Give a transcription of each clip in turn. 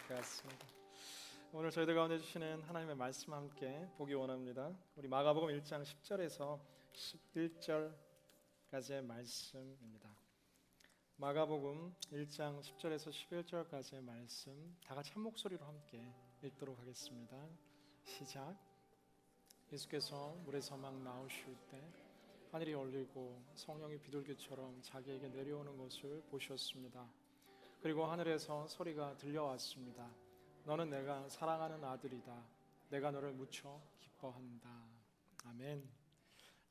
반갑습니다. 오늘 저희들 가운데 주시는 하나님의 말씀 함께 보기 원합니다. 우리 마가복음 1장 10절에서 11절까지의 말씀입니다. 마가복음 1장 10절에서 11절까지의 말씀 다 같이 한 목소리로 함께 읽도록 하겠습니다. 시작. 예수께서 물에서 막 나오실 때 하늘이 열리고 성령이 비둘기처럼 자기에게 내려오는 것을 보셨습니다. 그리고 하늘에서 소리가 들려왔습니다. 너는 내가 사랑하는 아들이다. 내가 너를 무척 기뻐한다. 아멘.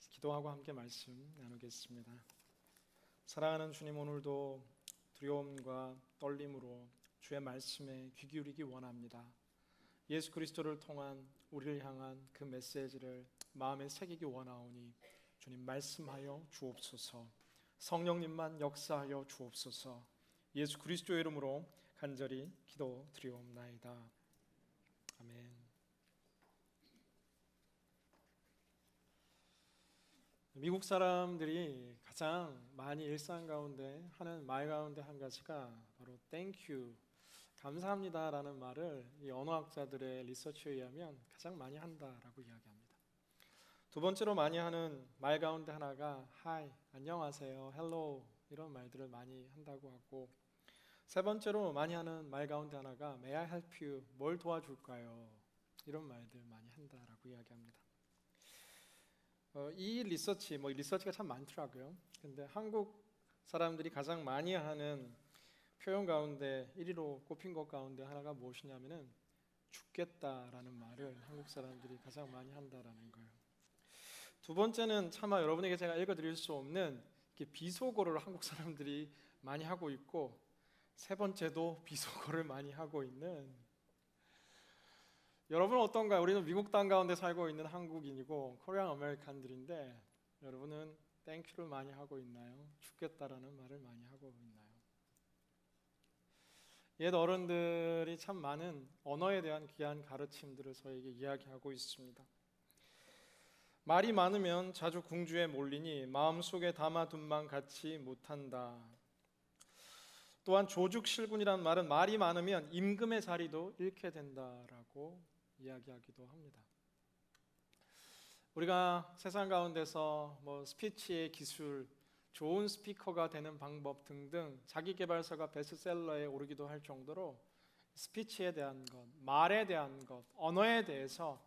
기도하고 함께 말씀 나누겠습니다. 사랑하는 주님, 오늘도 두려움과 떨림으로 주의 말씀에 귀 기울이기 원합니다. 예수 그리스도를 통한 우리를 향한 그 메시지를 마음에 새기기 원하오니 주님 말씀하여 주옵소서. 성령님만 역사하여 주옵소서. 예수 그리스도의 이름으로 간절히 기도드리옵나이다. 아멘. 미국 사람들이 가장 많이 일상 가운데 하는 말 가운데 한 가지가 바로 Thank you, 감사합니다라는 말을 이 언어학자들의 리서치에 의하면 가장 많이 한다라고 이야기합니다. 두 번째로 많이 하는 말 가운데 하나가 Hi, 안녕하세요, Hello 이런 말들을 많이 한다고 하고, 세 번째로 많이 하는 말 가운데 하나가 May I help you? 뭘 도와줄까요? 이런 말들 많이 한다라고 이야기합니다. 이 리서치가 참 많더라고요. 근데 한국 사람들이 가장 많이 하는 표현 가운데 1위로 꼽힌 것 가운데 하나가 무엇이냐면은 죽겠다라는 말을 한국 사람들이 가장 많이 한다라는 거예요. 두 번째는 차마 여러분에게 제가 읽어드릴 수 없는 비속어를 한국 사람들이 많이 하고 있고, 세 번째도 비속어를 많이 하고 있는, 여러분은 어떤가요? 우리는 미국 땅 가운데 살고 있는 한국인이고 코리안 아메리칸들인데 여러분은 땡큐를 많이 하고 있나요? 죽겠다라는 말을 많이 하고 있나요? 옛 어른들이 참 많은 언어에 대한 귀한 가르침들을 저에게 이야기하고 있습니다. 말이 많으면 자주 궁주에 몰리니 마음속에 담아둔만 갖지 못한다. 또한 조죽실군이라는 말은 말이 많으면 임금의 자리도 잃게 된다라고 이야기하기도 합니다. 우리가 세상 가운데서 스피치의 기술, 좋은 스피커가 되는 방법 등등 자기계발서가 베스트셀러에 오르기도 할 정도로 스피치에 대한 것, 말에 대한 것, 언어에 대해서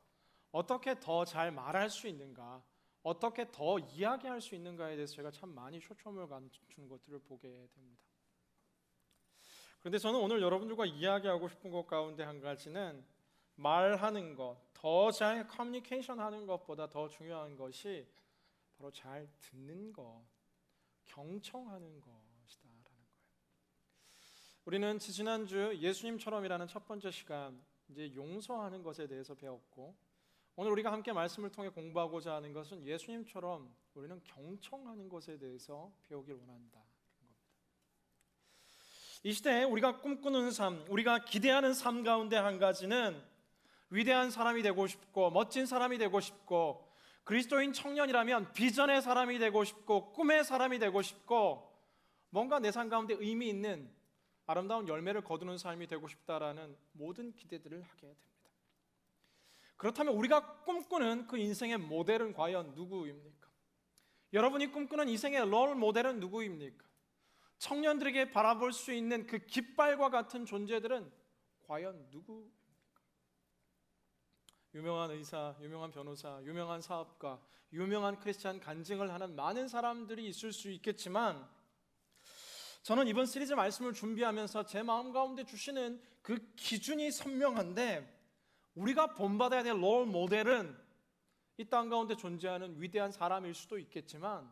어떻게 더 잘 말할 수 있는가, 어떻게 더 이야기할 수 있는가에 대해서 제가 참 많이 초점을 갖춘 것들을 보게 됩니다. 그런데 저는 오늘 여러분들과 이야기하고 싶은 것 가운데 한 가지는 말하는 것, 더 잘 커뮤니케이션 하는 것보다 더 중요한 것이 바로 잘 듣는 것, 경청하는 것이다라는 거예요. 우리는 지난주 예수님처럼이라는 첫 번째 시간, 이제 용서하는 것에 대해서 배웠고, 오늘 우리가 함께 말씀을 통해 공부하고자 하는 것은 예수님처럼 우리는 경청하는 것에 대해서 배우길 원한다. 이 시대에 우리가 꿈꾸는 삶, 우리가 기대하는 삶 가운데 한 가지는 위대한 사람이 되고 싶고 멋진 사람이 되고 싶고, 그리스도인 청년이라면 비전의 사람이 되고 싶고 꿈의 사람이 되고 싶고, 뭔가 내 삶 가운데 의미 있는 아름다운 열매를 거두는 삶이 되고 싶다라는 모든 기대들을 하게 됩니다. 그렇다면 우리가 꿈꾸는 그 인생의 모델은 과연 누구입니까? 여러분이 꿈꾸는 인생의 롤 모델은 누구입니까? 청년들에게 바라볼 수 있는 그 깃발과 같은 존재들은 과연 누구입니까? 유명한 의사, 유명한 변호사, 유명한 사업가, 유명한 크리스찬 간증을 하는 많은 사람들이 있을 수 있겠지만, 저는 이번 시리즈 말씀을 준비하면서 제 마음 가운데 주시는 그 기준이 선명한데, 우리가 본받아야 될 롤 모델은 이 땅 가운데 존재하는 위대한 사람일 수도 있겠지만,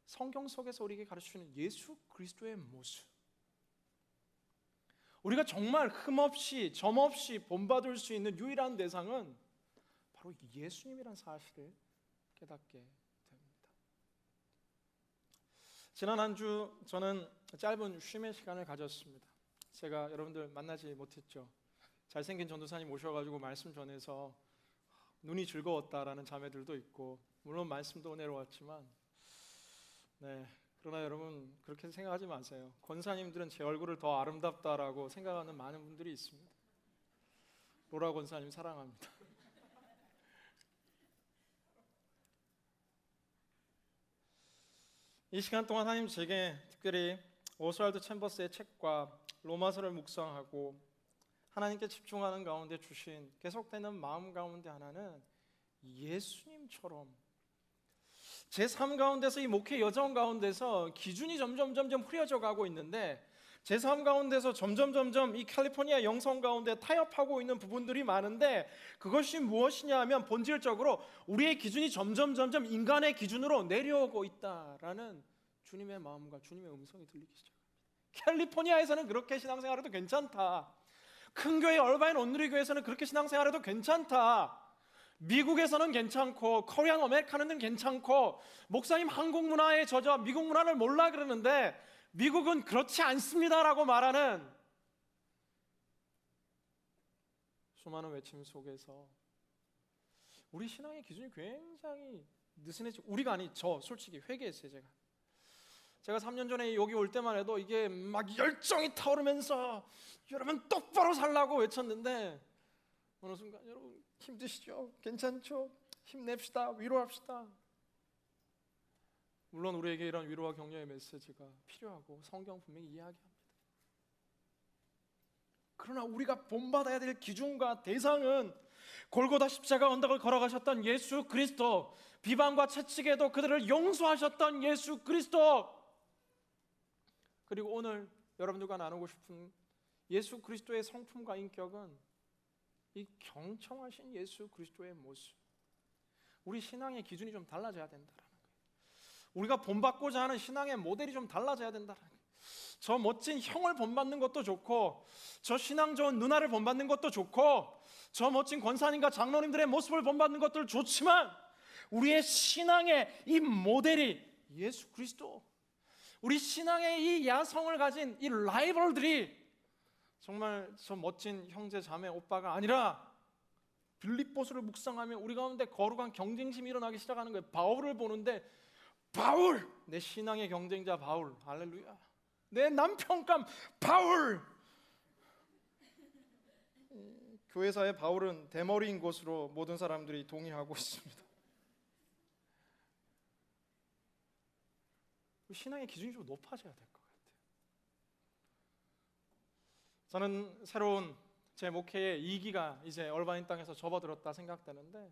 성경 속에서 우리에게 가르치는 예수 그리스도의 모습, 우리가 정말 흠없이 점없이 본받을 수 있는 유일한 대상은 바로 예수님이라는 사실을 깨닫게 됩니다. 지난 한 주 저는 짧은 쉼의 시간을 가졌습니다. 제가 여러분들 만나지 못했죠. 잘생긴 전도사님 오셔가지고 말씀 전해서 눈이 즐거웠다라는 자매들도 있고, 물론 말씀도 내려왔지만, 그러나 여러분 그렇게 생각하지 마세요. 권사님들은 제 얼굴을 더 아름답다라고 생각하는 많은 분들이 있습니다. 로라 권사님 사랑합니다. 이 시간 동안 하나님 제게 특별히 오스왈드 챔버스의 책과 로마서를 묵상하고 하나님께 집중하는 가운데 주신 계속되는 마음 가운데 하나는 예수님처럼 제 삶 가운데서 이 목회 여정 가운데서 기준이 점점 흐려져 가고 있는데 제 삶 가운데서 점점 이 캘리포니아 영성 가운데 타협하고 있는 부분들이 많은데 그것이 무엇이냐 하면 본질적으로 우리의 기준이 점점 인간의 기준으로 내려오고 있다라는 주님의 마음과 주님의 음성이 들리기 시작합니다. 캘리포니아에서는 그렇게 신앙생활해도 괜찮다. 큰 교회 얼바인 온누리 교회에서는 그렇게 신앙생활해도 괜찮다. 미국에서는 괜찮고 코리안 아메리카는 괜찮고 목사님 한국 문화에 젖어 미국 문화를 몰라 그러는데 미국은 그렇지 않습니다라고 말하는 수많은 외침 속에서 우리 신앙의 기준이 굉장히 느슨해지고 우리가 아니 저 솔직히 회개했어요. 제가 3년 전에 여기 올 때만 해도 이게 막 열정이 타오르면서 여러분 똑바로 살라고 외쳤는데 어느 순간 여러분 힘드시죠? 괜찮죠? 힘냅시다. 위로합시다. 물론 우리에게 이런 위로와 격려의 메시지가 필요하고 성경 분명히 이야기합니다. 그러나 우리가 본받아야 될 기준과 대상은 골고다 십자가 언덕을 걸어가셨던 예수 그리스도, 비방과 채찍에도 그들을 용서하셨던 예수 그리스도, 그리고 오늘 여러분들과 나누고 싶은 예수 그리스도의 성품과 인격은 이 경청하신 예수 그리스도의 모습. 우리 신앙의 기준이 좀 달라져야 된다라는 거예요. 우리가 본받고자 하는 신앙의 모델이 좀 달라져야 된다라는 거예요. 저 멋진 형을 본받는 것도 좋고 저 신앙 좋은 누나를 본받는 것도 좋고 저 멋진 권사님과 장로님들의 모습을 본받는 것도 좋지만 우리의 신앙의 이 모델이 예수 그리스도, 우리 신앙의 이 야성을 가진 이 라이벌들이 정말 저 멋진 형제 자매 오빠가 아니라 빌립보서를 묵상하면 우리 가운데 거룩한 경쟁심이 일어나기 시작하는 거예요. 바울을 보는데 바울, 내 신앙의 경쟁자 바울, 할렐루야. 내 남편감 바울. 교회사의 바울은 대머리인 것으로 모든 사람들이 동의하고 있습니다. 신앙의 기준이 좀 높아져야 될 것 같아요. 저는 새로운 제 목회의 2기가 이제 얼바인 땅에서 접어들었다 생각되는데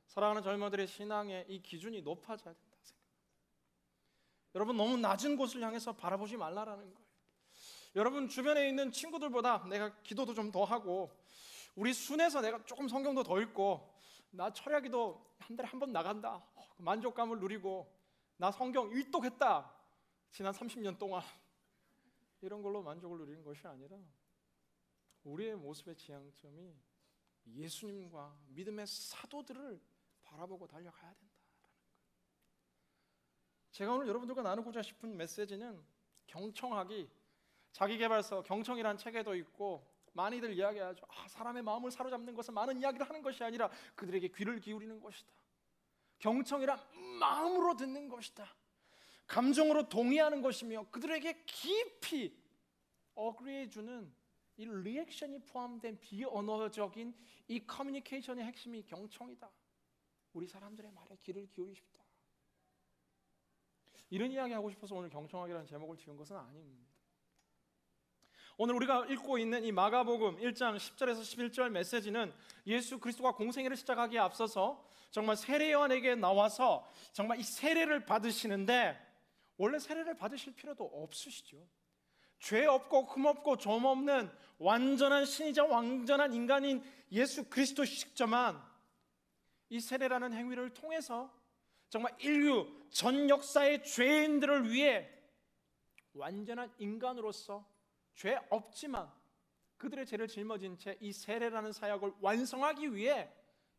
사랑하는 젊은이들의 신앙의 이 기준이 높아져야 된다 생각합니다. 여러분 너무 낮은 곳을 향해서 바라보지 말라라는 거예요. 여러분 주변에 있는 친구들보다 내가 기도도 좀 더 하고 우리 순에서 내가 조금 성경도 더 읽고 나 철야기도 한 달에 한 번 나간다. 만족감을 누리고 나 성경 일독했다. 지난 30년 동안 이런 걸로 만족을 누리는 것이 아니라 우리의 모습의 지향점이 예수님과 믿음의 사도들을 바라보고 달려가야 된다라는 거예요. 제가 오늘 여러분들과 나누고자 싶은 메시지는 경청하기, 자기계발서 경청이란 책에도 있고 많이들 이야기하죠. 사람의 마음을 사로잡는 것은 많은 이야기를 하는 것이 아니라 그들에게 귀를 기울이는 것이다. 경청이란 마음으로 듣는 것이다. 감정으로 동의하는 것이며 그들에게 깊이 어그리해주는 이 리액션이 포함된 비언어적인 이 커뮤니케이션의 핵심이 경청이다. 우리 사람들의 말에 귀를 기울이십시다. 이런 이야기 하고 싶어서 오늘 경청하기라는 제목을 지은 것은 아닙니다. 오늘 우리가 읽고 있는 이 마가복음 1장 10절에서 11절 메시지는 예수 그리스도가 공생애를 시작하기에 앞서서 정말 세례요한에게 나와서 정말 이 세례를 받으시는데 원래 세례를 받으실 필요도 없으시죠. 죄 없고 흠 없고 점 없는 완전한 신이자 완전한 인간인 예수 그리스도시지만 이 세례라는 행위를 통해서 정말 인류 전 역사의 죄인들을 위해 완전한 인간으로서 죄 없지만 그들의 죄를 짊어진 채 이 세례라는 사역을 완성하기 위해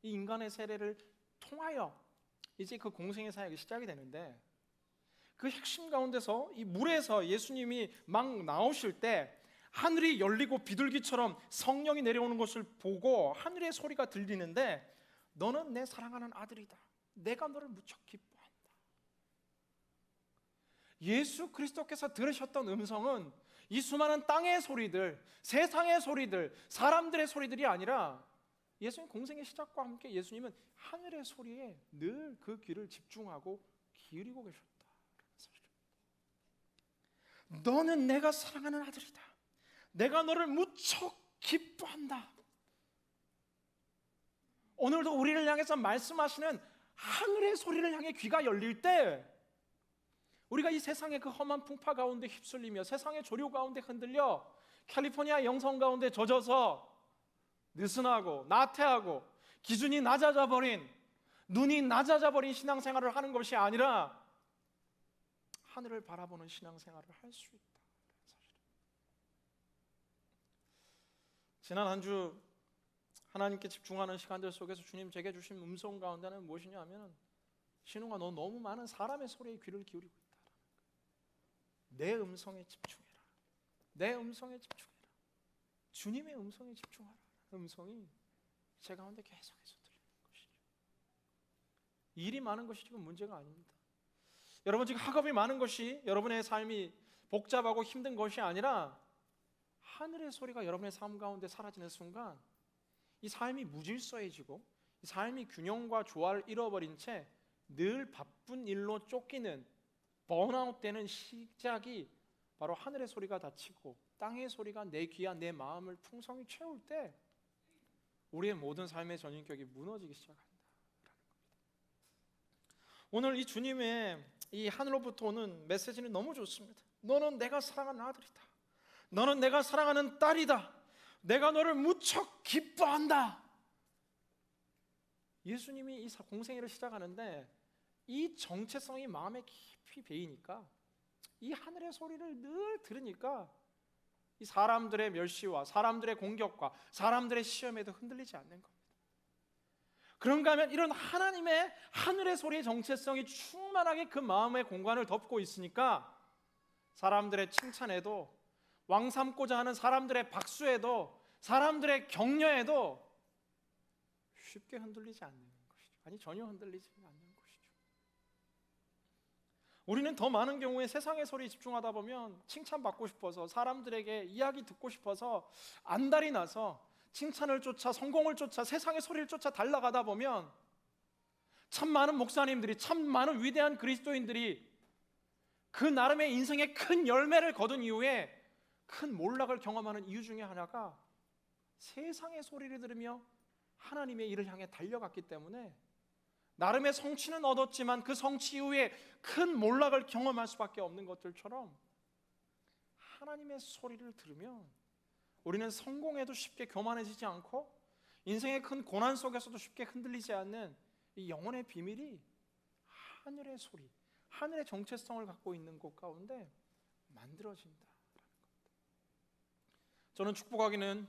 이 인간의 세례를 통하여 이제 그 공생의 사역이 시작이 되는데 그 핵심 가운데서 이 물에서 예수님이 막 나오실 때 하늘이 열리고 비둘기처럼 성령이 내려오는 것을 보고 하늘의 소리가 들리는데 너는 내 사랑하는 아들이다. 내가 너를 무척 기뻐한다. 예수 그리스도께서 들으셨던 음성은 이 수많은 땅의 소리들, 세상의 소리들, 사람들의 소리들이 아니라 예수님 공생의 시작과 함께 예수님은 하늘의 소리에 늘 그 귀를 집중하고 기울이고 계셨다. 너는 내가 사랑하는 아들이다. 내가 너를 무척 기뻐한다. 오늘도 우리를 향해서 말씀하시는 하늘의 소리를 향해 귀가 열릴 때 우리가 이 세상의 그 험한 풍파 가운데 휩쓸리며 세상의 조류 가운데 흔들려 캘리포니아 영성 가운데 젖어서 느슨하고 나태하고 기준이 낮아져 버린, 눈이 낮아져 버린 신앙생활을 하는 것이 아니라 하늘을 바라보는 신앙생활을 할 수 있다. 지난 한 주 하나님께 집중하는 시간들 속에서 주님 제게 주신 음성 가운데는 무엇이냐 하면, 신웅아, 너 너무 많은 사람의 소리에 귀를 기울이고 있다. 내 음성에 집중해라. 내 음성에 집중해라. 주님의 음성에 집중하라. 음성이 제 가운데 계속해서 들리는 것이죠. 일이 많은 것이 지금 문제가 아닙니다. 여러분 지금 학업이 많은 것이 여러분의 삶이 복잡하고 힘든 것이 아니라 하늘의 소리가 여러분의 삶 가운데 사라지는 순간 이 삶이 무질서해지고 이 삶이 균형과 조화를 잃어버린 채 늘 바쁜 일로 쫓기는 번아웃되는 시작이 바로 하늘의 소리가 닫히고 땅의 소리가 내 귀와 내 마음을 풍성히 채울 때 우리의 모든 삶의 전인격이 무너지기 시작한다. 오늘 이 주님의 이 하늘로부터 오는 메시지는 너무 좋습니다. 너는 내가 사랑하는 아들이다. 너는 내가 사랑하는 딸이다. 내가 너를 무척 기뻐한다. 예수님이 이 공생애를 시작하는데 이 정체성이 마음에 깊이 배이니까 이 하늘의 소리를 늘 들으니까 이 사람들의 멸시와 사람들의 공격과 사람들의 시험에도 흔들리지 않는 겁니다. 그런가 하면 이런 하나님의 하늘의 소리의 정체성이 충만하게 그 마음의 공간을 덮고 있으니까 사람들의 칭찬에도, 왕 삼고자 하는 사람들의 박수에도, 사람들의 격려에도 쉽게 흔들리지 않는 것이죠. 아니, 전혀 흔들리지 않는 것이죠. 우리는 더 많은 경우에 세상의 소리에 집중하다 보면 칭찬받고 싶어서, 사람들에게 이야기 듣고 싶어서 안달이 나서 칭찬을 쫓아, 성공을 쫓아, 세상의 소리를 쫓아 달려가다 보면 참 많은 목사님들이, 참 많은 위대한 그리스도인들이 그 나름의 인생의 큰 열매를 거둔 이후에 큰 몰락을 경험하는 이유 중에 하나가 세상의 소리를 들으며 하나님의 일을 향해 달려갔기 때문에 나름의 성취는 얻었지만 그 성취 이후에 큰 몰락을 경험할 수밖에 없는 것들처럼 하나님의 소리를 들으면 우리는 성공에도 쉽게 교만해지지 않고 인생의 큰 고난 속에서도 쉽게 흔들리지 않는 이 영혼의 비밀이 하늘의 소리, 하늘의 정체성을 갖고 있는 곳 가운데 만들어진다라는 겁니다. 저는 축복하기는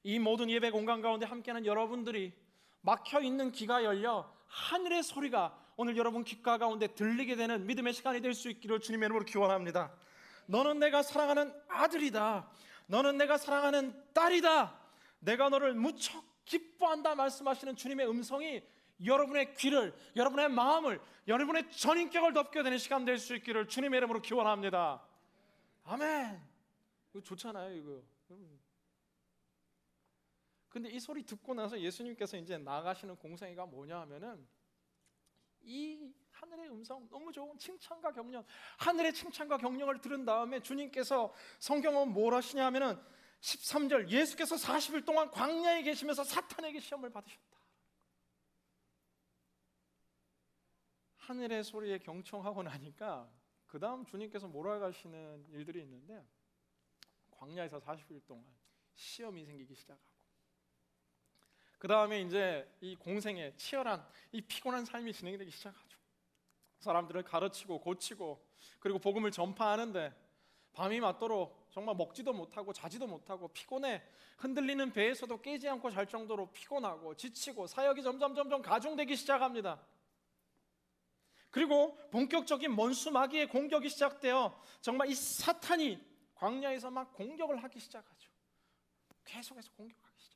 이 모든 예배 공간 가운데 함께하는 여러분들이 막혀있는 귀가 열려 하늘의 소리가 오늘 여러분 귓가 가운데 들리게 되는 믿음의 시간이 될 수 있기를 주님의 이름으로 기원합니다. 너는 내가 사랑하는 아들이다. 너는 내가 사랑하는 딸이다. 내가 너를 무척 기뻐한다 말씀하시는 주님의 음성이 여러분의 귀를, 여러분의 마음을, 여러분의 전인격을 덮게 되는 시간 될 수 있기를 주님의 이름으로 기원합니다. 아멘. 이거 좋잖아요, 이거. 근데 이 소리 듣고 나서 예수님께서 이제 나가시는 공생애가 뭐냐 하면은 이 하늘의 음성, 너무 좋은 칭찬과 격려, 하늘의 칭찬과 격려를 들은 다음에 주님께서 성경은 뭘 하시냐 하면은 13절, 예수께서 40일 동안 광야에 계시면서 사탄에게 시험을 받으셨다. 하늘의 소리에 경청하고 나니까 그 다음 주님께서 몰아가시는 일들이 있는데, 광야에서 40일 동안 시험이 생기기 시작하고, 그 다음에 이제 이 공생애, 치열한 이 피곤한 삶이 진행되기 시작하죠. 사람들을 가르치고 고치고 그리고 복음을 전파하는데 밤이 맞도록 정말 먹지도 못하고 자지도 못하고 피곤해, 흔들리는 배에서도 깨지 않고 잘 정도로 피곤하고 지치고 사역이 점점 가중되기 시작합니다. 그리고 본격적인 원수 마귀의 공격이 시작되어 정말 이 사탄이 광야에서 막 공격을 하기 시작하죠. 계속해서 공격하기 시작하죠.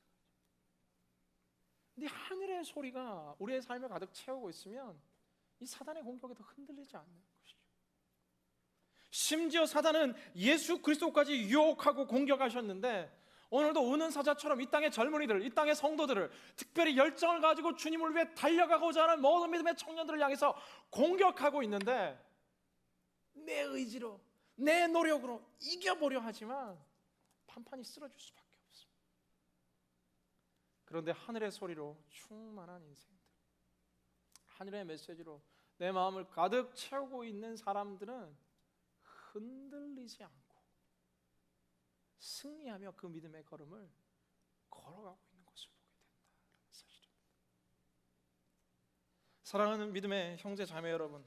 근데 하늘의 소리가 우리의 삶을 가득 채우고 있으면 이 사단의 공격에 더 흔들리지 않는 것이죠. 심지어 사단은 예수 그리스도까지 유혹하고 공격하셨는데 오늘도 은은사자처럼 이 땅의 젊은이들, 이 땅의 성도들을, 특별히 열정을 가지고 주님을 위해 달려가고자 하는 모든 믿음의 청년들을 향해서 공격하고 있는데, 내 의지로, 내 노력으로 이겨보려 하지만 판판이 쓰러질 수밖에 없습니다. 그런데 하늘의 소리로 충만한 인생들, 하늘의 메시지로 내 마음을 가득 채우고 있는 사람들은 흔들리지 않고 승리하며 그 믿음의 걸음을 걸어가고 있는 것을 보게 된다는 사실입니다. 사랑하는 믿음의 형제 자매 여러분,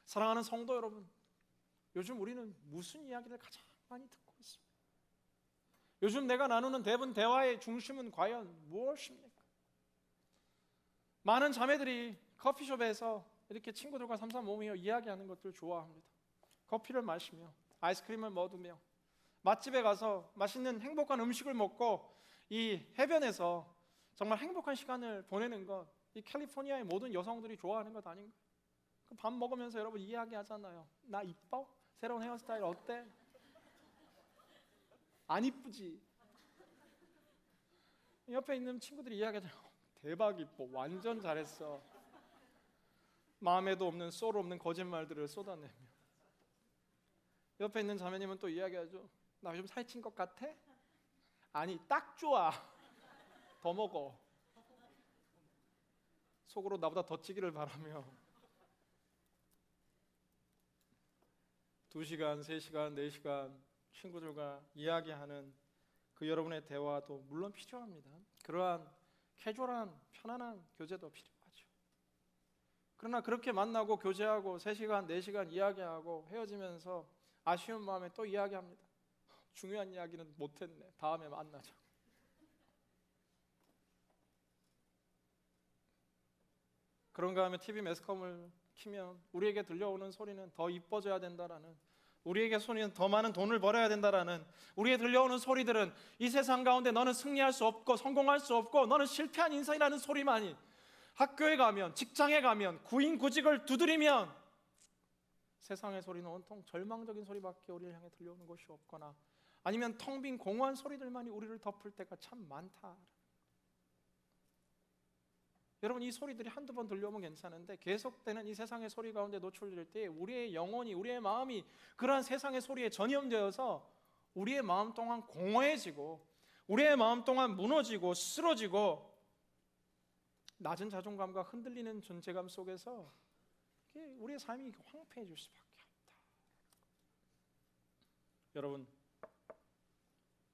사랑하는 성도 여러분, 요즘 우리는 무슨 이야기를 가장 많이 듣고 있습니다? 요즘 내가 나누는 대화의 중심은 과연 무엇입니까? 많은 자매들이 커피숍에서 이렇게 친구들과 삼삼 오며 이야기하는 것들을 좋아합니다. 커피를 마시며 아이스크림을 먹으며 맛집에 가서 맛있는 행복한 음식을 먹고 이 해변에서 정말 행복한 시간을 보내는 것, 이 캘리포니아의 모든 여성들이 좋아하는 것 아닌가요? 밥 먹으면서 여러분 이야기하잖아요. 나 이뻐? 새로운 헤어스타일 어때? 안 이쁘지? 옆에 있는 친구들이 이야기하잖아요. 대박 이뻐, 완전 잘했어. 마음에도 없는 쏠 없는 거짓말들을 쏟아내며 옆에 있는 자매님은 또 이야기하죠. 나 요즘 살찐 것 같아? 아니 딱 좋아. 더 먹어. 속으로 나보다 더 찌기를 바라며 2시간, 3시간, 4시간 친구들과 이야기하는 그 여러분의 대화도 물론 필요합니다. 그러한 캐주얼한 편안한 교제도 필요하죠. 그러나 그렇게 만나고 교제하고 3시간, 4시간 이야기하고 헤어지면서 아쉬운 마음에 또 이야기합니다. 중요한 이야기는 못했네. 다음에 만나자. 그런가 하면 TV 매스컴을 키면 우리에게 들려오는 소리는 더 이뻐져야 된다라는, 우리에게 소리는 더 많은 돈을 벌어야 된다라는, 우리에게 들려오는 소리들은 이 세상 가운데 너는 승리할 수 없고 성공할 수 없고 너는 실패한 인생이라는 소리만이, 학교에 가면, 직장에 가면, 구인구직을 두드리면 세상의 소리는 온통 절망적인 소리밖에 우리를 향해 들려오는 것이 없거나 아니면 텅 빈 공허한 소리들만이 우리를 덮을 때가 참 많다. 여러분, 이 소리들이 한두 번 들려오면 괜찮은데 계속되는 이 세상의 소리 가운데 노출될 때 우리의 영혼이, 우리의 마음이 그러한 세상의 소리에 전염되어서 우리의 마음 동안 공허해지고 우리의 마음 동안 무너지고 쓰러지고 낮은 자존감과 흔들리는 존재감 속에서 우리의 삶이 황폐해질 수밖에 없다. 여러분,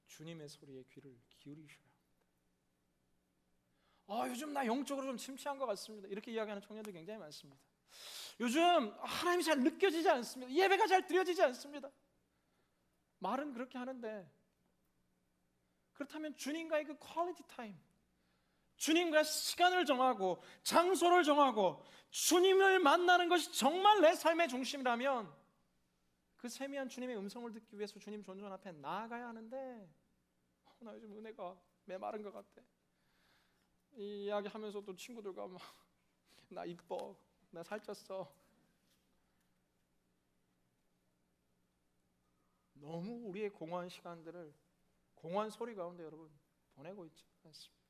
주님의 소리에 귀를 기울이셔야 합니다. 요즘 나 영적으로 좀 침체한 것 같습니다. 이렇게 이야기하는 청년들이 굉장히 많습니다. 요즘 하나님이 잘 느껴지지 않습니다. 예배가 잘 드려지지 않습니다. 말은 그렇게 하는데, 그렇다면 주님과의 그 퀄리티 타임, 주님과 시간을 정하고 장소를 정하고 주님을 만나는 것이 정말 내 삶의 중심이라면 그 세미한 주님의 음성을 듣기 위해서 주님 존전 앞에 나아가야 하는데, 나 요즘 은혜가 메마른 것 같아. 이 이야기 하면서 또 친구들과 막 나 이뻐, 나 살쪘어. 너무 우리의 공허한 시간들을 공허한 소리 가운데 여러분 보내고 있지 않습니다.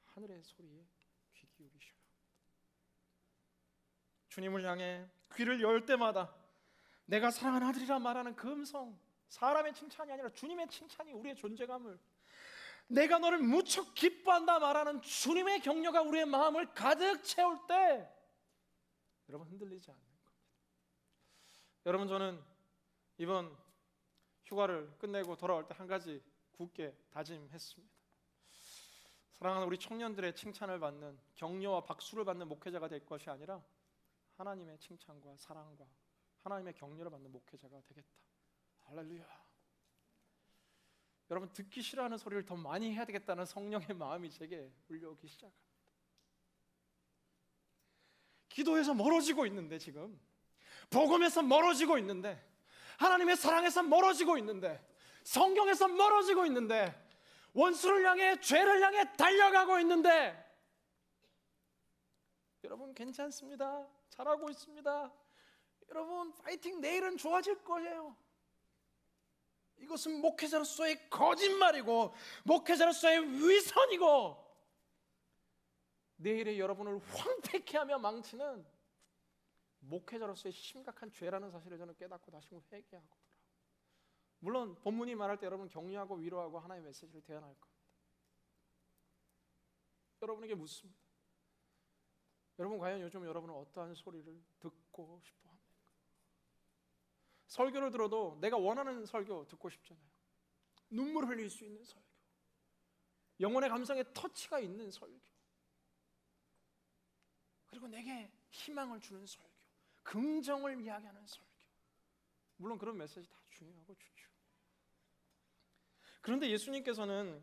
하늘의 소리에 귀 기울이셔요. 주님을 향해 귀를 열 때마다 내가 사랑하는 아들이라 말하는 그 음성, 사람의 칭찬이 아니라 주님의 칭찬이 우리의 존재감을, 내가 너를 무척 기뻐한다 말하는 주님의 격려가 우리의 마음을 가득 채울 때 여러분 흔들리지 않는 겁니다. 여러분, 저는 이번 휴가를 끝내고 돌아올 때 한 가지 굳게 다짐했습니다. 사랑하는 우리 청년들의 칭찬을 받는, 격려와 박수를 받는 목회자가 될 것이 아니라 하나님의 칭찬과 사랑과 하나님의 격려를 받는 목회자가 되겠다. 할렐루야. 여러분, 듣기 싫어하는 소리를 더 많이 해야 되겠다는 성령의 마음이 제게 울려오기 시작합니다. 기도에서 멀어지고 있는데, 지금 복음에서 멀어지고 있는데, 하나님의 사랑에서 멀어지고 있는데, 성경에서 멀어지고 있는데, 원수를 향해, 죄를 향해 달려가고 있는데, 여러분 괜찮습니다. 잘하고 있습니다. 여러분 파이팅, 내일은 좋아질 거예요. 이것은 목회자로서의 거짓말이고 목회자로서의 위선이고 내일의 여러분을 황폐케 하며 망치는 목회자로서의 심각한 죄라는 사실을 저는 깨닫고 다시 한번 회개하고 돌아오고, 물론 본문이 말할 때 여러분 격려하고 위로하고 하나의 메시지를 대안할 겁니다. 여러분에게 묻습니다. 여러분 과연 요즘 여러분은 어떠한 소리를 듣고 싶어 합니까? 설교를 들어도 내가 원하는 설교 듣고 싶잖아요. 눈물 흘릴 수 있는 설교, 영혼의 감성에 터치가 있는 설교, 그리고 내게 희망을 주는 설교, 긍정을 이야기하는 설교. 물론 그런 메시지 다 중요하고 좋죠. 그런데 예수님께서는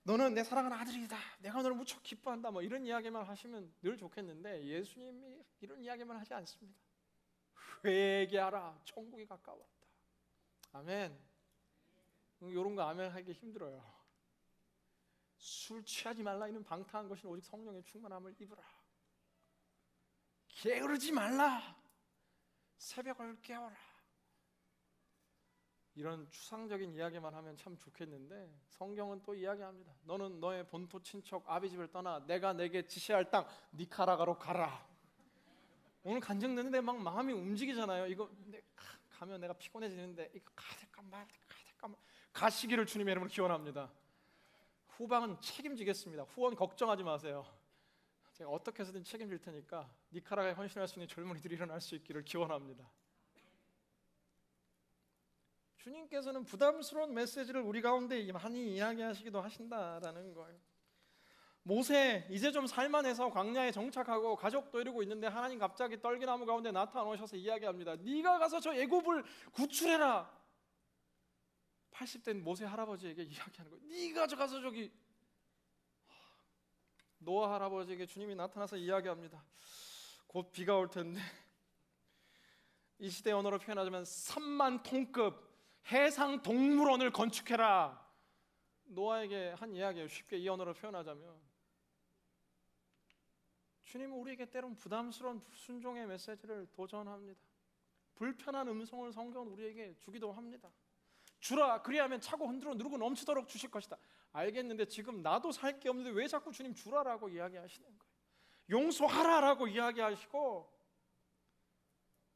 너는 내 사랑하는 아들이다, 내가 너를 무척 기뻐한다, 뭐 이런 이야기만 하시면 늘 좋겠는데 예수님이 이런 이야기만 하지 않습니다. 회개하라, 천국이 가까웠다. 아멘. 이런 거 아멘 하기 힘들어요. 술 취하지 말라, 이는 방탕한 것이 오직 성령의 충만함을 입으라. 게으르지 말라, 새벽을 깨워라. 이런 추상적인 이야기만 하면 참 좋겠는데 성경은 또 이야기합니다. 너는 너의 본토 친척 아비 집을 떠나 내가 내게 지시할 땅 니카라가로 가라. 오늘 간증 듣는데 막 마음이 움직이잖아요. 이거 가면 내가 피곤해지는데 이거 가야 될까 말까 가시기를 주님의 이름으로 기원합니다. 후방은 책임지겠습니다. 후원 걱정하지 마세요. 제가 어떻게 해서든 책임질 테니까 니카라가에 헌신할 수 있는 젊은이들이 일어날 수 있기를 기원합니다. 주님께서는 부담스러운 메시지를 우리 가운데 많이 이야기하시기도 하신다라는 거예요. 모세 이제 좀 살만해서 광야에 정착하고 가족도 이루고 있는데 하나님 갑자기 떨기나무 가운데 나타나셔서 이야기합니다. 네가 가서 저 애굽을 구출해라. 80된 모세 할아버지에게 이야기하는 거예요. 네가 가서 저기 노아 할아버지에게 주님이 나타나서 이야기합니다. 곧 비가 올 텐데 이 시대 언어로 표현하자면 3만 톤급 해상 동물원을 건축해라. 노아에게 한 이야기예요. 쉽게 이 언어로 표현하자면 주님은 우리에게 때론 부담스러운 순종의 메시지를 도전합니다. 불편한 음성을 성경은 우리에게 주기도 합니다. 주라, 그리하면 차고 흔들어 누르고 넘치도록 주실 것이다. 알겠는데 지금 나도 살 게 없는데 왜 자꾸 주님 주라라고 이야기하시는 거예요? 용서하라라고 이야기하시고,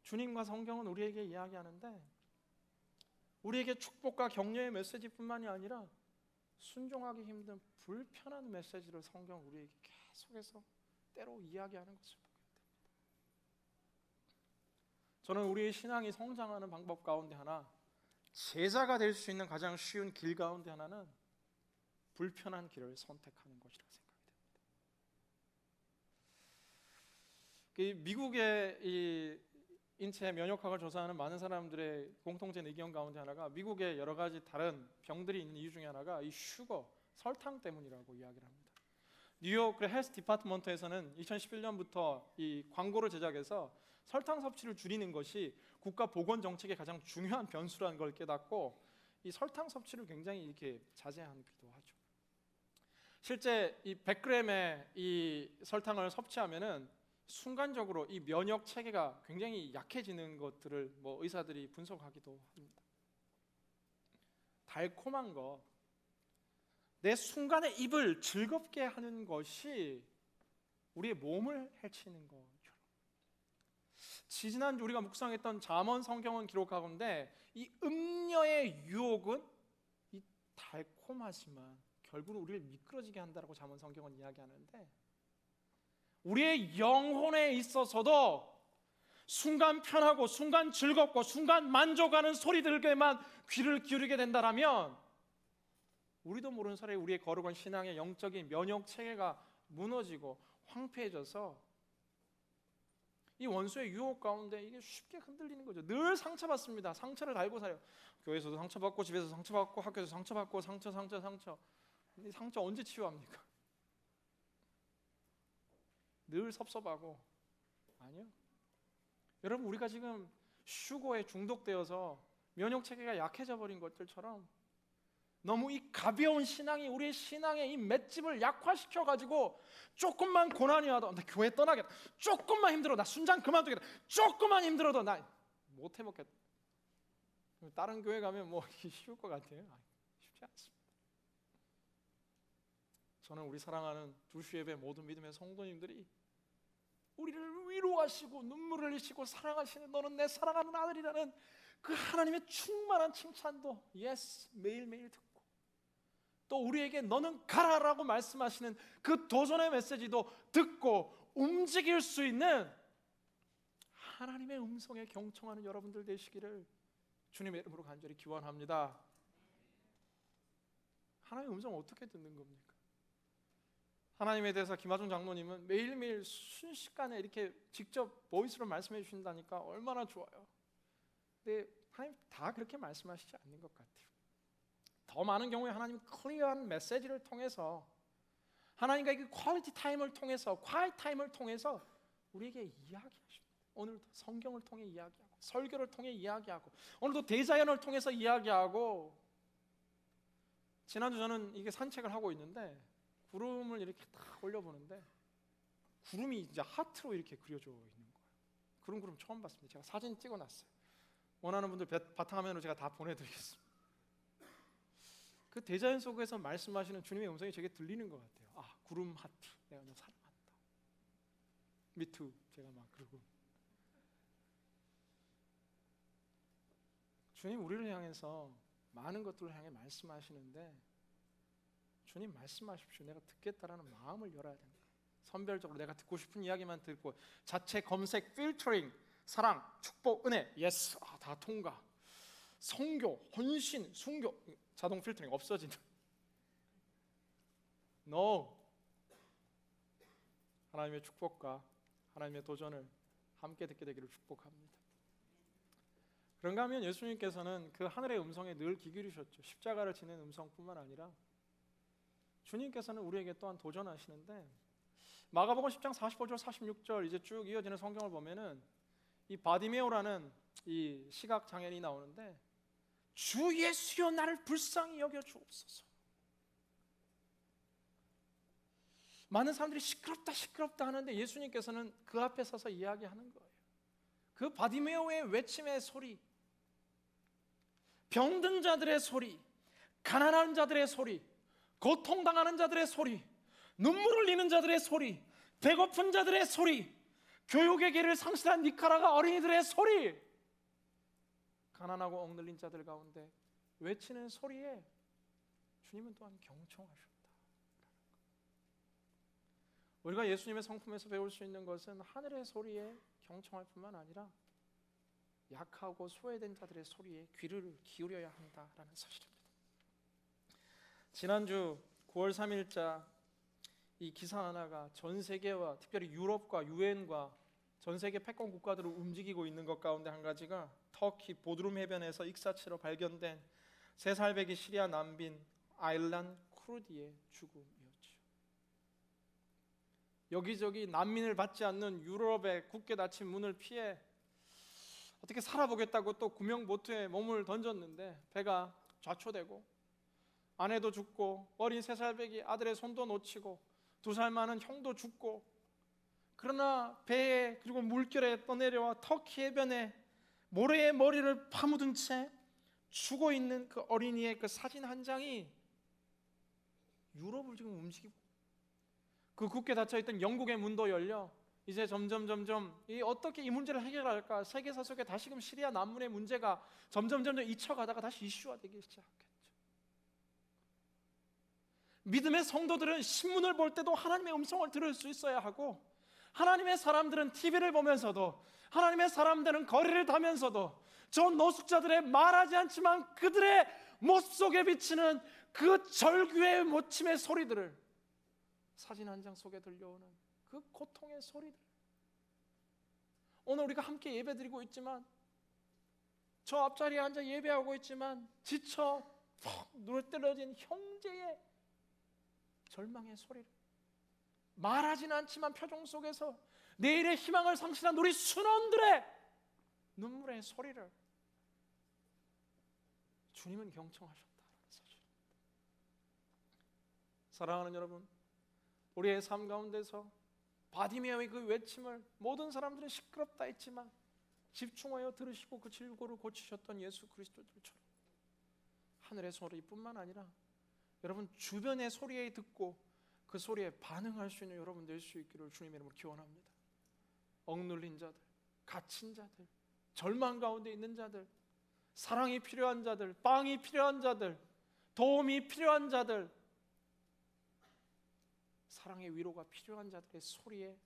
주님과 성경은 우리에게 이야기하는데 우리에게 축복과 격려의 메시지뿐만이 아니라 순종하기 힘든 불편한 메시지를 성경은 우리에게 계속해서 때로 이야기하는 것을 보게 됩니다. 저는 우리의 신앙이 성장하는 방법 가운데 하나, 제자가 될 수 있는 가장 쉬운 길 가운데 하나는 불편한 길을 선택하는 것이라고 생각이 됩니다. 미국의 이 인체 면역학을 조사하는 많은 사람들의 공통된 의견 가운데 하나가 미국의 여러 가지 다른 병들이 있는 이유 중에 하나가 이 슈거, 설탕 때문이라고 이야기를 합니다. 뉴욕 헬스 디파트먼트에서는 2011년부터 이 광고를 제작해서 설탕 섭취를 줄이는 것이 국가 보건 정책의 가장 중요한 변수라는 걸 깨닫고 이 설탕 섭취를 굉장히 이렇게 자제하기도 하죠. 실제 이 100g의 이 설탕을 섭취하면은 순간적으로 이 면역 체계가 굉장히 약해지는 것들을 의사들이 분석하기도 합니다. 달콤한 거, 내 순간의 입을 즐겁게 하는 것이 우리의 몸을 해치는 것처럼, 지지난주 우리가 묵상했던 잠언 성경은 기록하건대 이 음녀의 유혹은 이 달콤하지만 결국은 우리를 미끄러지게 한다라고 잠언 성경은 이야기하는데, 우리의 영혼에 있어서도 순간 편하고 순간 즐겁고 순간 만족하는 소리들에게만 귀를 기울이게 된다라면 우리도 모르는 사이에 우리의 거룩한 신앙의 영적인 면역 체계가 무너지고 황폐해져서 이 원수의 유혹 가운데 이게 쉽게 흔들리는 거죠. 늘 상처받습니다. 상처를 달고 살아요. 교회에서도 상처받고 집에서 상처받고 학교에서 상처받고 상처. 근데 이 상처 언제 치유합니까? 늘 섭섭하고. 아니요. 여러분, 우리가 지금 슈거에 중독되어서 면역 체계가 약해져 버린 것들처럼 너무 이 가벼운 신앙이 우리의 신앙의 이 맷집을 약화시켜 가지고 조금만 고난이 와도 나 교회 떠나겠다, 조금만 힘들어 나 순장 그만두겠다, 조금만 힘들어도 나 못 해먹겠다. 다른 교회 가면 뭐 이게 쉬울 것 같아요. 쉽지 않습니다. 저는 우리 사랑하는 두슈예배 모든 믿음의 성도님들이 우리를 위로하시고 눈물을 흘리시고 사랑하시는 너는 내 사랑하는 아들이라는 그 하나님의 충만한 칭찬도 매일매일 듣고, 또 우리에게 너는 가라라고 말씀하시는 그 도전의 메시지도 듣고 움직일 수 있는 하나님의 음성에 경청하는 여러분들 되시기를 주님의 이름으로 간절히 기원합니다. 하나님의 음성 어떻게 듣는 겁니까? 하나님에 대해서 김하중 장로님은 매일매일 순식간에 이렇게 직접 보이스로 말씀해 주신다니까 얼마나 좋아요. 근데 하나님 다 그렇게 말씀하시지 않는 것 같아요. 더 많은 경우에 하나님은 클리어한 메시지를 통해서, 하나님과 그 퀄리티 타임을 통해서, 콰이트 타임을 통해서 우리에게 이야기하십니다. 오늘도 성경을 통해 이야기하고, 설교를 통해 이야기하고, 오늘도 대자연을 통해서 이야기하고. 지난주 저는 이게 산책을 하고 있는데 구름을 이렇게 딱 올려보는데 구름이 이제 하트로 이렇게 그려져 있는 거예요. 그런 구름 처음 봤습니다. 제가 사진 찍어놨어요. 원하는 분들 바탕화면으로 제가 다 보내드리겠습니다. 그 대자연 속에서 말씀하시는 주님의 음성이 제게 들리는 것 같아요. 아, 구름 하트, 내가 너 사랑한다. 미투, 제가 막 그러고. 주님 우리를 향해서 많은 것들을 향해 말씀하시는데, 주님 말씀하십시오. 내가 듣겠다라는 마음을 열어야 된다. 선별적으로 내가 듣고 싶은 이야기만 듣고, 자체 검색, 필터링, 사랑, 축복, 은혜, 예스, 다 통과. 성교, 헌신, 순교, 자동 필터링 없어진다. No. 하나님의 축복과 하나님의 도전을 함께 듣게 되기를 축복합니다. 그런가 하면 예수님께서는 그 하늘의 음성에 늘 귀 기울이셨죠. 십자가를 지는 음성뿐만 아니라 주님께서는 우리에게 또한 도전하시는데, 마가복음 10장 45절 46절 이제 쭉 이어지는 성경을 보면은 이 바디메오라는 이 시각 장애인이 나오는데, 주 예수여 나를 불쌍히 여겨 주옵소서. 많은 사람들이 시끄럽다 시끄럽다 하는데 예수님께서는 그 앞에 서서 이야기하는 거예요. 그 바디메오의 외침의 소리, 병든 자들의 소리, 가난한 자들의 소리, 고통당하는 자들의 소리, 눈물 흘리는 자들의 소리, 배고픈 자들의 소리, 교육의 길을 상실한 니카라가 어린이들의 소리, 가난하고 억눌린 자들 가운데 외치는 소리에 주님은 또한 경청하셨다. 우리가 예수님의 성품에서 배울 수 있는 것은 하늘의 소리에 경청할 뿐만 아니라 약하고 소외된 자들의 소리에 귀를 기울여야 한다라는 사실입니다. 지난주 9월 3일자 이 기사 하나가 전 세계와 특별히 유럽과 유엔과 전 세계 패권 국가들을 움직이고 있는 것 가운데 한 가지가 터키 보드룸 해변에서 익사체로 발견된 3살배기 시리아 난민 아일란 쿠르디의 죽음이었죠. 여기저기 난민을 받지 않는 유럽의 굳게 닫힌 문을 피해 어떻게 살아보겠다고 또 구명보트에 몸을 던졌는데 배가 좌초되고 아내도 죽고 어린 3살배기 아들의 손도 놓치고 2살 많은 형도 죽고, 그러나 배에 그리고 물결에 떠내려와 터키 해변에 모래의 머리를 파묻은 채 죽어 있는 그 어린이의 그 사진 한 장이 유럽을 지금 움직이고, 그 굳게 닫혀있던 영국의 문도 열려 이제 점점 어떻게 이 문제를 해결할까, 세계사 속에 다시금 시리아 난민의 문제가 점점 잊혀가다가 다시 이슈화 되기 시작했죠. 믿음의 성도들은 신문을 볼 때도 하나님의 음성을 들을 수 있어야 하고, 하나님의 사람들은 TV를 보면서도, 하나님의 사람들은 거리를 다면서도 저 노숙자들의 말하지 않지만 그들의 모습 속에 비치는 그 절규의 모침의 소리들을, 사진 한 장 속에 들려오는 그 고통의 소리들, 오늘 우리가 함께 예배드리고 있지만, 저 앞자리에 앉아 예배하고 있지만 지쳐 푹 누르떨어진 형제의 절망의 소리를, 말하지는 않지만 표정 속에서 내일의 희망을 상실한 우리 순원들의 눈물의 소리를 주님은 경청하셨다는 사실입니다. 사랑하는 여러분, 우리의 삶 가운데서 바디메오의 그 외침을 모든 사람들은 시끄럽다 했지만 집중하여 들으시고 그 질고를 고치셨던 예수 그리스도들처럼 하늘의 소리뿐만 아니라 여러분 주변의 소리에 듣고 그 소리에 반응할 수 있는 여러분 될 수 있기를 주님의 이름으로 기원합니다. 억눌린 자들, 갇힌 자들, 절망 가운데 있는 자들, 사랑이 필요한 자들, 빵이 필요한 자들, 도움이 필요한 자들, 사랑의 위로가 필요한 자들의 소리에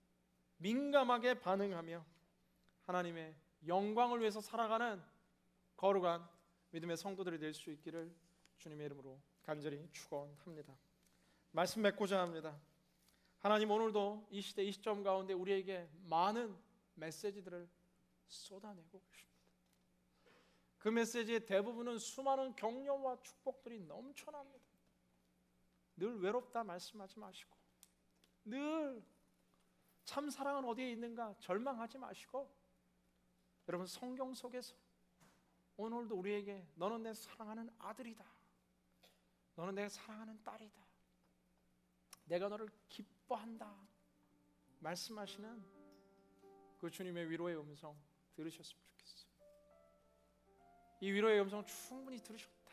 민감하게 반응하며 하나님의 영광을 위해서 살아가는 거룩한 믿음의 성도들이 될 수 있기를 주님의 이름으로 간절히 축원합니다. 말씀 맺고자 합니다. 하나님, 오늘도 이 시대 이 시점 가운데 우리에게 많은 메시지들을 쏟아내고 계십니다. 그 메시지의 대부분은 수많은 격려와 축복들이 넘쳐납니다. 늘 외롭다 말씀하지 마시고, 늘 참 사랑은 어디에 있는가 절망하지 마시고, 여러분 성경 속에서 오늘도 우리에게 너는 내 사랑하는 아들이다, 너는 내 사랑하는 딸이다, 내가 너를 기뻐한다 말씀하시는 그 주님의 위로의 음성 들으셨으면 좋겠어요. 이 위로의 음성 충분히 들으셨다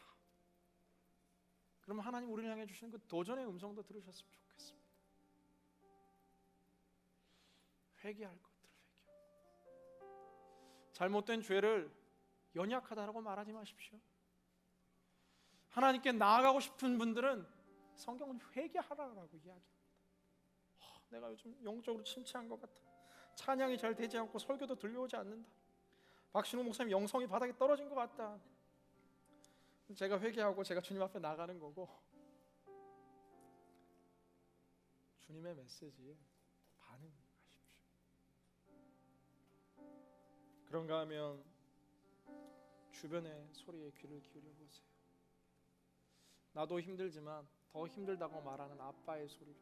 그러면 하나님 우리를 향해 주시는 그 도전의 음성도 들으셨으면 좋겠습니다. 회개할 것들을 회개하고, 잘못된 죄를 연약하다라고 말하지 마십시오. 하나님께 나아가고 싶은 분들은 성경은 회개하라고 이야기합니다. 내가 요즘 영적으로 침체한 것 같아, 찬양이 잘 되지 않고 설교도 들려오지 않는다, 박신우 목사님 영성이 바닥에 떨어진 것 같다. 제가 회개하고 제가 주님 앞에 나가는 거고, 주님의 메시지에 반응하십시오. 그런가 하면 주변의 소리에 귀를 기울여 보세요. 나도 힘들지만 더 힘들다고 말하는 아빠의 소리를,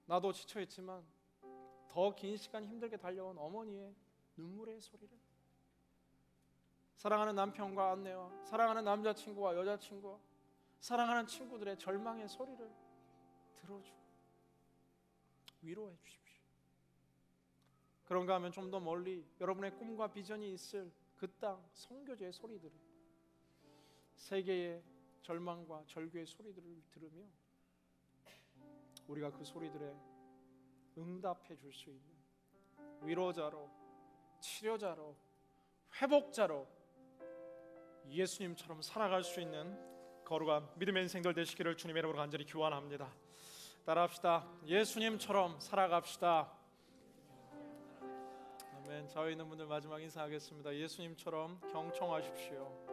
나도 지쳐있지만 더 긴 시간 힘들게 달려온 어머니의 눈물의 소리를, 사랑하는 남편과 아내와 사랑하는 남자친구와 여자친구와 사랑하는 친구들의 절망의 소리를 들어주고 위로해 주십시오. 그런가 하면 좀 더 멀리 여러분의 꿈과 비전이 있을 그 땅 선교지의 소리들을, 세계의 절망과 절규의 소리들을 들으며 우리가 그 소리들에 응답해 줄 수 있는 위로자로, 치료자로, 회복자로 예수님처럼 살아갈 수 있는 거룩한 믿음의 인생들 되시기를 주님의 이름으로 간절히 기원합니다. 따라합시다. 예수님처럼 살아갑시다. 아멘. 저희 있는 분들 마지막 인사하겠습니다. 예수님처럼 경청하십시오.